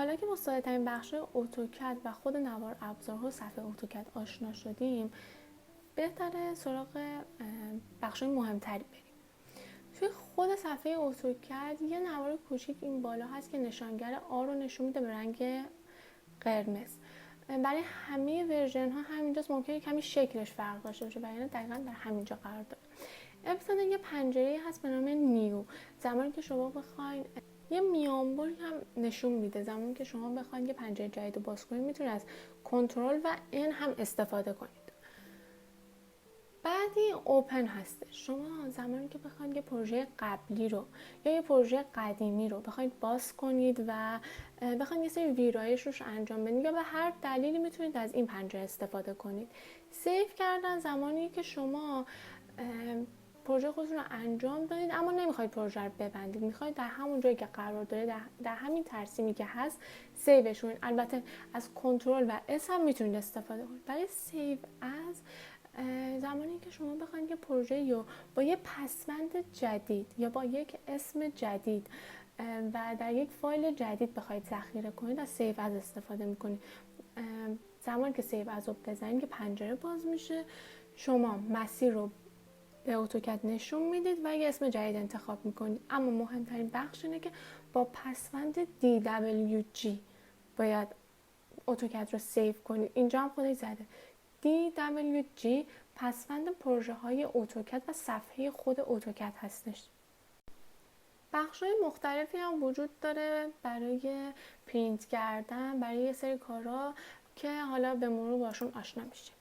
حالا که با ساده ترین بخش اتوکد و خود نوار ابزارها صفحه اتوکد آشنا شدیم، بهتره سراغ بخشای مهمتری بریم. توی خود صفحه اتوکد یه نوار کوچیک این بالا هست که نشانگر آر رو نشون میده به رنگ قرمز. برای همه ورژن ها همینجاست، ممکنه کمی شکلش فرق داشته باشه، برای دقیقاً در همینجا قرار داره. ابتدا یه پنجره هست به نام نیو. زمانی که شما بخواید یه میانبری هم نشون میده، زمانی که شما بخواید یه پنجره جدید رو باز کنید میتونید از کنترل و ان هم استفاده کنید. بعدی اوپن هسته. شما زمانی که بخواید یه پروژه قبلی رو یا یه پروژه قدیمی رو بخواید باز کنید و بخواید یه سری ویرایش روش انجام بدید یا به هر دلیلی میتونید از این پنجره استفاده کنید. سیو کردن زمانی که شما پروژه خودتون رو انجام دادید اما نمیخواید پروژه رو ببندید، میخواید در همون جایی که قرار داره در همین ترسیمی که هست سیوش کنید. البته از کنترل و اس هم میتونید استفاده کنید. برای سیو از زمانی که شما بخواید یه پروژه رو با یه پسوند جدید یا با یک اسم جدید و در یک فایل جدید بخواید ذخیره کنید، از سیو از استفاده میکنید. زمانی که سیو از رو بزنید که پنجره باز میشه، شما مسیر رو به اتوکد نشون میدید و یه اسم جدید انتخاب میکنید. اما مهمترین بخش اینه که با پسوند DWG باید اتوکد رو سیو کنید. اینجا هم خودش زده DWG پسوند پروژه های اتوکد و صفحه خود اتوکد هستش. بخش‌های مختلفی هم وجود داره برای پرینت کردن، برای یه سری کارا که حالا به مرور باشون آشنا میشه.